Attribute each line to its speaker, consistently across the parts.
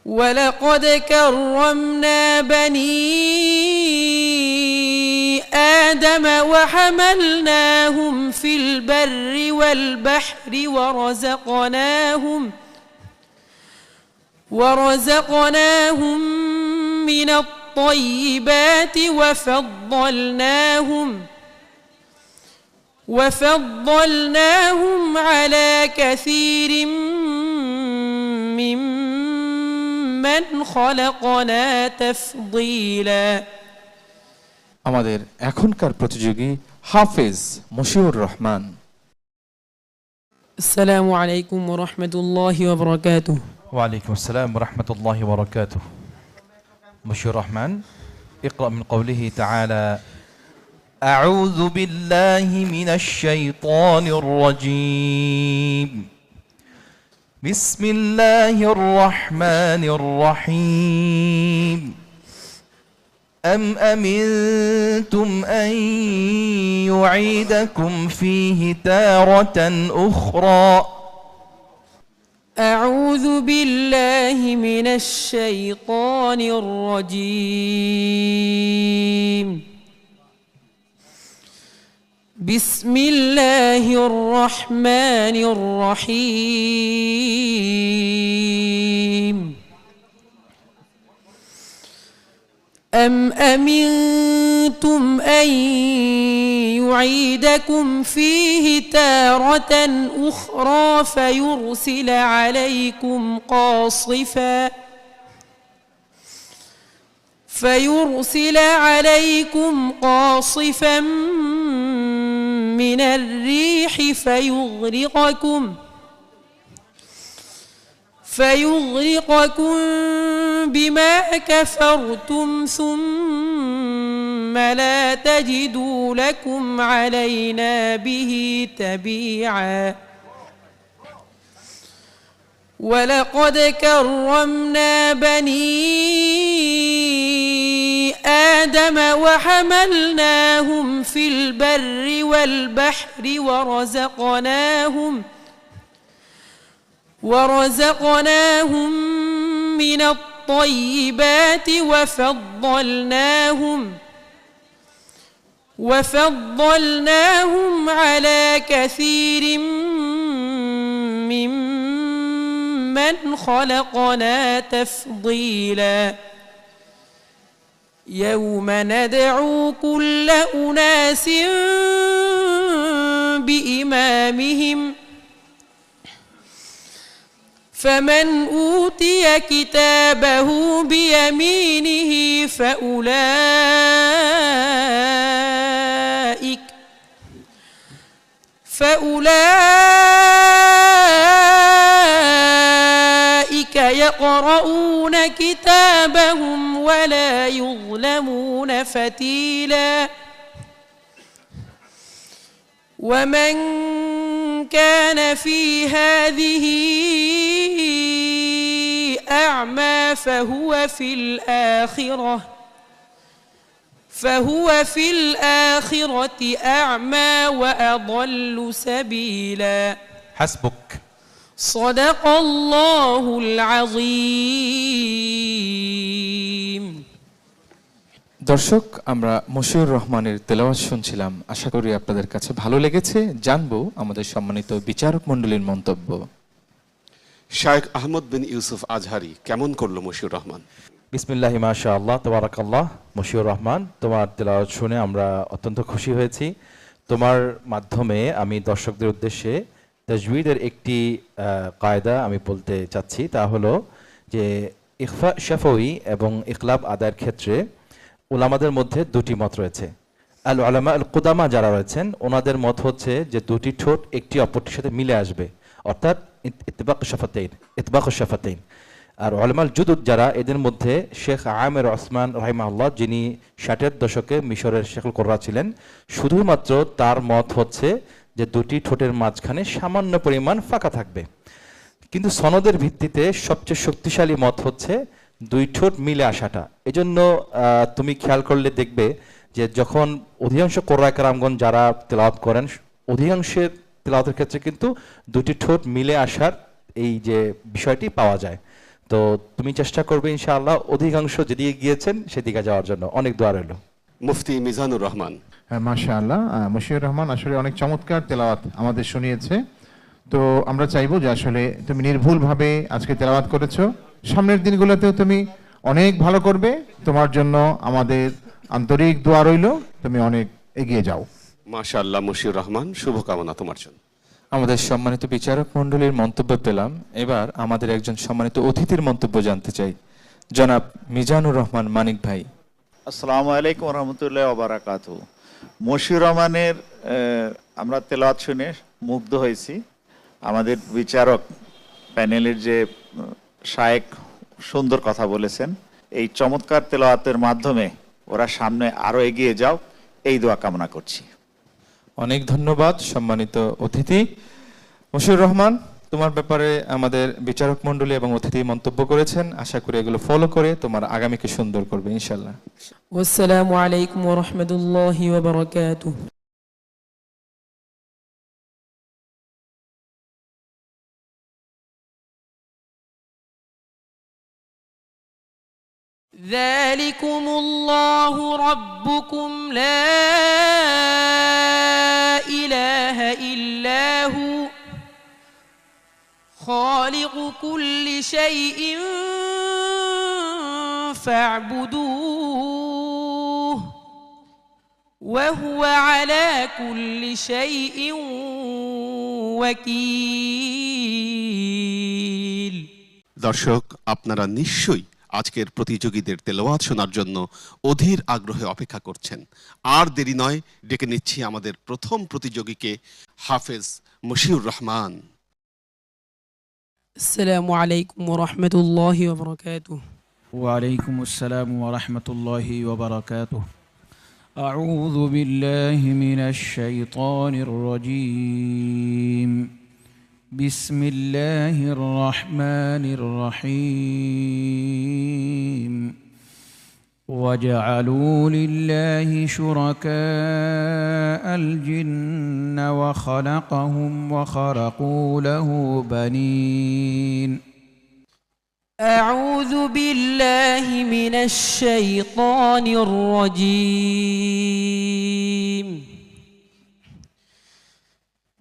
Speaker 1: ولقد كرمنا بني آدم وحملناهم في البر والبحر ورزقناهم من الطيبات وفضلناهم على كثير ممن خلقنا تفضيلا
Speaker 2: আমাদের এখনকার প্রতিযোগী হাফেজ মশিউর রহমান।
Speaker 1: السلام عليكم ورحمة الله وبركاته.
Speaker 3: وعليكم السلام ورحمة الله وبركاته. مشير الرحمن اقرأ من قوله تعالى: أعوذ بالله من الشيطان الرجيم. بسم الله الرحمن الرحيم. أم أمنتم أن يعيدكم فيه تارة أخرى.
Speaker 1: أعوذ بالله من الشيطان الرجيم. بسم الله الرحمن الرحيم. أم أمنتم أن يعيدكم فيه تارة أخرى فيرسل عليكم قاصفا من الريح فيغرقكم بما كفرتم ثم لا تجدوا لكم علينا به تبيعا ولقد كرمنا بني آدم وحملناهم في البر والبحر ورزقناهم من الطيبات وفضلناهم على كثير ممن خلقنا تفضيلا يوم ندعو كل أناس بإمامهم فمن أوتي كتابه بيمينه فأولئك يقرؤون كتابهم ولا يظلمون فتيلا ومن كان في هذه أعمى فهو في الآخرة أعمى وأضل سبيلا
Speaker 3: حسبك.
Speaker 1: صدق الله العظيم.
Speaker 2: দর্শক, আমরা মশিউর রহমানের তেলাওয়াত শুনছিলাম। আশা করি আপনাদের কাছে ভালো লেগেছে। জানবো আমাদের সম্মানিত বিচারক মণ্ডলীর মন্তব্য।
Speaker 4: শায়েখ আহমদ বিন ইউসুফ আজহারি কেমন করলো মশিউর রহমান?
Speaker 3: বিসমিল্লাহি মাশাআল্লাহ তাবারাকাল্লাহ। মশিউর রহমান, তোমার তেলাওয়াত শুনে আমরা অত্যন্ত খুশি হয়েছি। তোমার মাধ্যমে আমি দর্শকদের উদ্দেশ্যে তাজউইদের একটি কায়দা আমি বলতে চাচ্ছি। তা হলো যে ইখফা শাফাউই এবং ইকলাব আদায়ের ক্ষেত্রে উলামাদের মধ্যে দুটি মত রয়েছে। আল উলামা আল কুদামা যারা রয়েছেন ওনাদের মত হচ্ছে যে দুটি ঠোঁট একটি অপরটির সাথে মিলে আসবে, অর্থাৎ ইতবাক শাফাতাইন। আর উলামাল জুদুদ যারা, এদের মধ্যে শেখ আমের ওসমান রাহিমাহুল্লাহ, যিনি 60-এর দশকে মিশরের শেখুল কোররা ছিলেন, শুধুমাত্র তার মত হচ্ছে যে দুটি ঠোঁটের মাঝখানে সামান্য পরিমাণ ফাঁকা থাকবে। কিন্তু সনদের ভিত্তিতে সবচেয়ে শক্তিশালী মত হচ্ছে দুই ঠোঁট মিলে আসাটা। এজন্য তুমি খেয়াল করলে দেখবে যে যখন অধিকাংশ কোরআয়ে কেরামগণ যারা তেলাওয়াত করেন, অধিকাংশের তেলাওয়াতের ক্ষেত্রে কিন্তু দুটি ঠোঁট মিলে আসার এই যে বিষয়টি পাওয়া যায়। তো তুমি চেষ্টা করবে ইনশাআল্লাহ অধিকাংশ যেদিকে গিয়েছেন সেদিকে যাওয়ার জন্য। অনেক দোয়া রইল।
Speaker 4: মুফতি মিজানুর রহমান।
Speaker 5: মাশাআল্লাহ, মশিউর রহমান আসলে অনেক চমৎকার তেলাওয়াত আমাদের শুনিয়েছে। তো আমরা চাইবো যে আসলে তুমি নির্ভুলভাবে আজকে তেলাওয়াত করেছো, সামনের দিনগুলোতেও তুমি অনেক ভালো করবে। তোমার জন্য আমাদের আন্তরিক দোয়া রইল, তুমি অনেক এগিয়ে যাও।
Speaker 4: মাশাআল্লাহ মশিউর রহমান, শুভকামনা তোমার জন্য।
Speaker 2: আমাদের সম্মানিত বিচারক মণ্ডলীর মন্তব্য পেলাম, এবার আমাদের একজন সম্মানিত অতিথির মন্তব্য জানতে চাই। জনাব মিজানুর রহমান মানিক ভাই।
Speaker 6: আসসালামু আলাইকুম রহমতুল্লাহ ওবারাকাতু। মশিউর রহমানের আমরা তেলাওয়াত শুনে মুগ্ধ হয়েছি। আমাদের বিচারক প্যানেলের যে শায়েক সুন্দর কথা বলেছেন, এই চমৎকার তেলাওয়াতের মাধ্যমে ওরা সামনে আরো এগিয়ে যাও, এই দোয়া কামনা করছি।
Speaker 2: অনেক ধন্যবাদ সম্মানিত অতিথি। মশিউর রহমান, তোমার ব্যাপারে আমাদের বিচারক মণ্ডলী এবং অতিথি মন্তব্য করেছেন, আশা করি এগুলো ফলো করে তোমার আগামীকে সুন্দর করবে ইনশাল্লাহ।
Speaker 1: والسلام عليكم ورحمة الله وبركاته. ذلكم الله ربكم لا إله إلا هو خالق كل شيء فاعبدوه وهو على كل شيء وكيل.
Speaker 4: দর্শক, আপনারা নিশ্চয়ই আজকের প্রতিযোগীদের তেলাওয়াত শোনার জন্য অধীর আগ্রহে অপেক্ষা করছেন। আর দেরি নয়, ডেকে নিচ্ছি আমাদের প্রথম প্রতিযোগীকে, হাফেজ মশিউর রহমান।
Speaker 1: السلام عليكم ورحمة الله وبركاته.
Speaker 7: وعليكم السلام ورحمة الله وبركاته. أعوذ بالله من الشيطان الرجيم. بسم الله الرحمن الرحيم. وجعلوا لله شركاء الجن وخلقهم وخرقوا له بنين.
Speaker 1: أعوذ بالله من الشيطان الرجيم.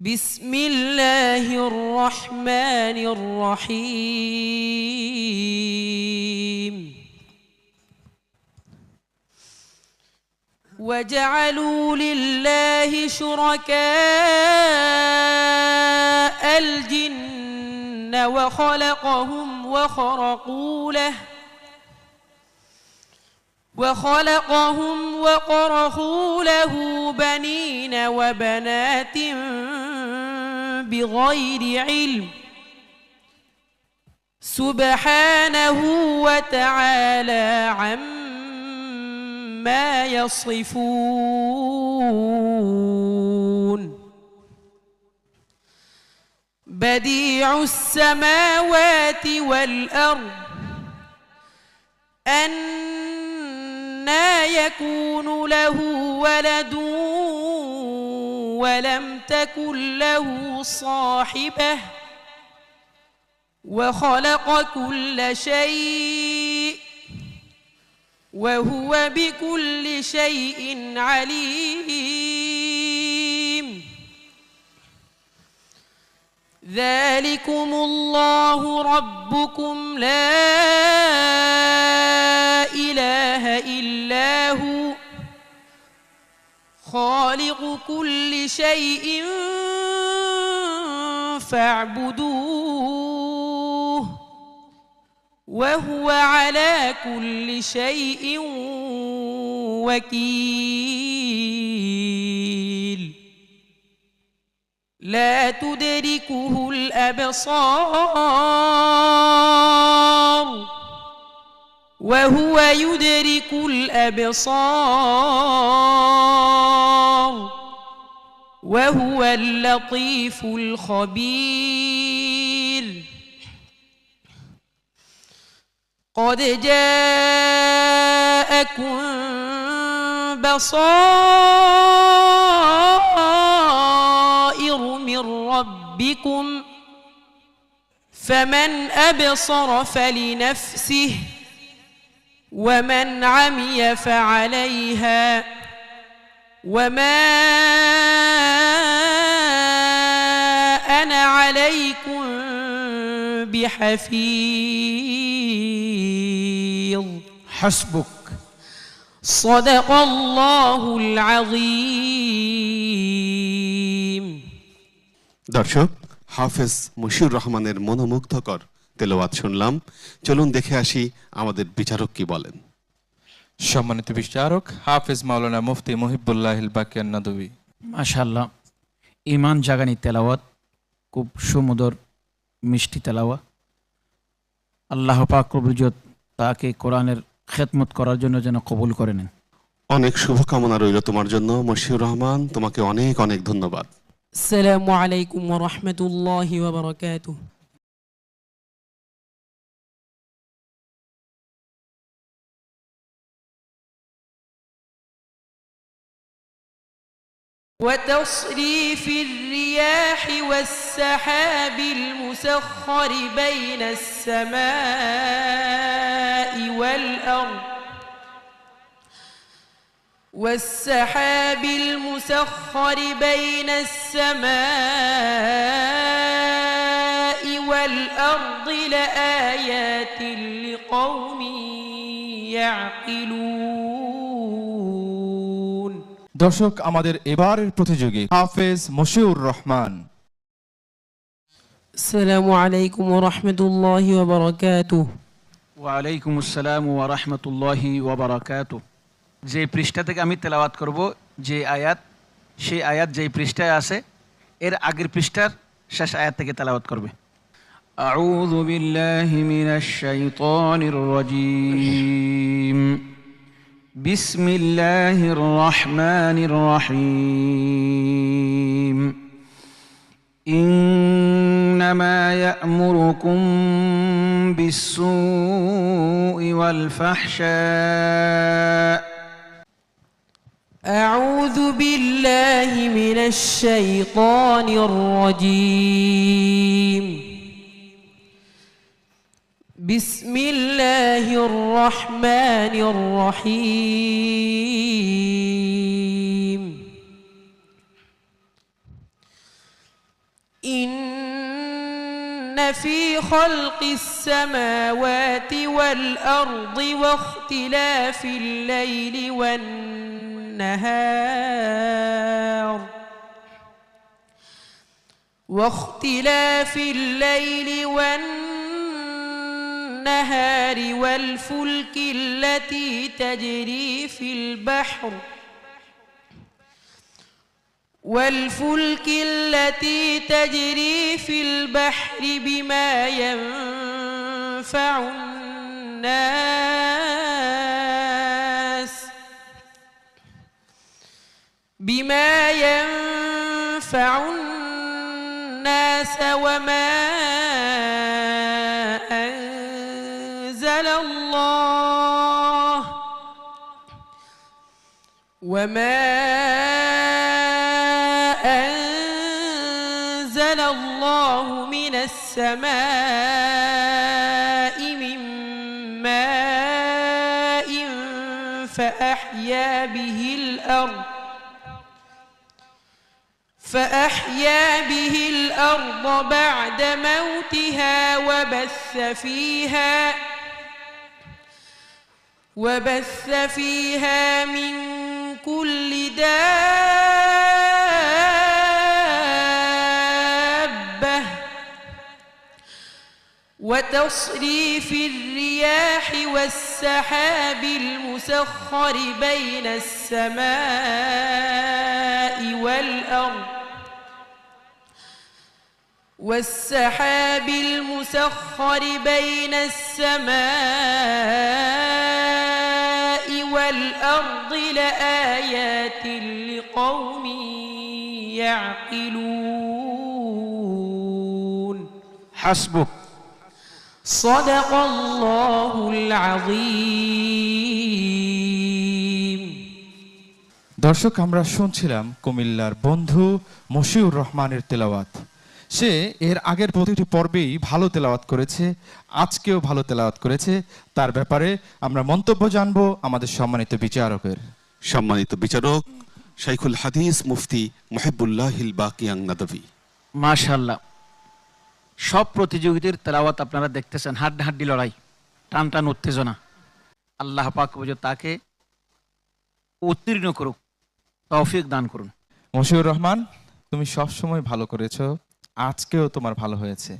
Speaker 1: بسم الله الرحمن الرحيم. وجعلوا لله شركاء الجن وخلقهم وخرقوا له بنين وبنات بغير علم سبحانه وتعالى عما يصفون. بديع السماوات والأرض أنى يكون له ولد ولم تكن له صاحبة وخلق كل شيء وهو بكل شيء عليم. ذلكم الله ربكم لا إله إلا هو خالق كل شيء فاعبدوه وهو على كل شيء وكيل. لا تدركه الأبصار وهو يدرك الأبصار وهو اللطيف الخبير. قد جاءكم بصائر من ربكم فمن أبصر فلنفسه ومن عمي فعليها وما أنا عليكم بحفيظ
Speaker 7: حسبك
Speaker 1: صدق الله العظيم
Speaker 4: দর্শক, হাফেজ মশিউর রহমানের মনোমুগ্ধকর তেলাওয়াত শুনলাম। চলুন দেখে আসি আমাদের বিচারক কি বলেন।
Speaker 2: সম্মানিত বিচারক হাফেজ মাওলানা মুফতি মুহিবুল্লাহিল বাকিয়ান নাদবী।
Speaker 7: মাশাআল্লাহ, ইমান জাগানি তেলাওয়াত, খুব সুমধুর মিষ্টি তেলাওয়া। আল্লাহ পাক রব্বুল ইজ্জত তাকে কোরআনের খেদমত করার জন্য যেন কবুল করে নেন।
Speaker 4: অনেক শুভকামনা রইল তোমার জন্য মশিউর রহমান, তোমাকে অনেক অনেক ধন্যবাদ।
Speaker 1: السلام عليكم ورحمة الله وبركاته. وتصريف الرياح والسحاب المسخر بين السماء والأرض والسحاب المسخر بين السماء والأرض لآيات لقوم يعقلون.
Speaker 2: দর্শক, আমাদের এবারের প্রতিযোগী হাফেজ মশিউর রহমান।
Speaker 1: السلام عليكم ورحمة الله وبركاته.
Speaker 7: ওয়ালাইকুম আসসালাম ওয়া রাহমাতুল্লাহি ওয়া বারাকাতুহু। যে পৃষ্ঠা থেকে আমি তেলাওয়াত করব, যে আয়াত, সেই আয়াত যেই পৃষ্ঠায় আছে এর আগের পৃষ্ঠার শেষ আয়াত থেকে তেলাওয়াত করবে। আউযু বিল্লাহি মিনাশ শাইতানির রাজীম। বিসমিল্লাহির রহমানির রহিম। ইন্নামা ইয়া'মুরুকুম বিস-সু'i ওয়াল ফাহশা'।
Speaker 1: أعوذ بالله من الشيطان الرجيم. بسم الله الرحمن الرحيم. إن في خلق السماوات والأرض واختلاف الليل والنهار والفلك التي تجري في البحر بما ينفع الناس وما أنزل الله من السماء من ماء فأحيا به الأرض بعد موتها وبث فيها من كل دابة وتصريف الرياح والسحاب المسخر بين السماء والأرض لآيات لقوم يعقلون.
Speaker 7: حسبك
Speaker 1: صدق الله العظيم.
Speaker 2: দর্শক, আমরা শুনছিলাম কুমিল্লার বন্ধু মশিউর রহমানের তেলাওয়াত। সে এর আগের প্রতিটি পর্বেই ভালো তেলাওয়াত করেছে, আজকেও ভালো তেলাওয়াত করেছে। তার ব্যাপারে আমরা মন্তব্য জানবো আমাদের সম্মানিত বিচারকের।
Speaker 4: সম্মানিত বিচারক শাইখুল হাদিস মুফতি মুহিবুল্লাহিল বাকিয়াং নাদভী।
Speaker 7: মাশাআল্লাহ, সব প্রতিযোগীদের তেলাওয়াত আপনারা দেখতেছেন, হাড্ডাহাড্ডি লড়াই, টান টান উত্তেজনা। আল্লাহ পাক বুঝে তাকে উত্তীর্ণ করুক, তৌফিক দান করুন।
Speaker 2: মশিউর রহমান, তুমি সবসময় ভালো করেছো, আজকেও তোমার ভালো হয়েছে।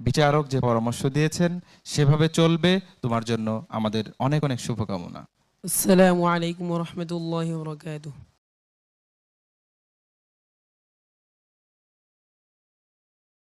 Speaker 2: বিচারক যে পরামর্শ দিয়েছেন সেভাবে চলবে, তোমার জন্য আমাদের অনেক অনেক শুভকামনা।
Speaker 1: আসসালামু আলাইকুম ওয়া রাহমাতুল্লাহি ওয়া বারাকাতুহু।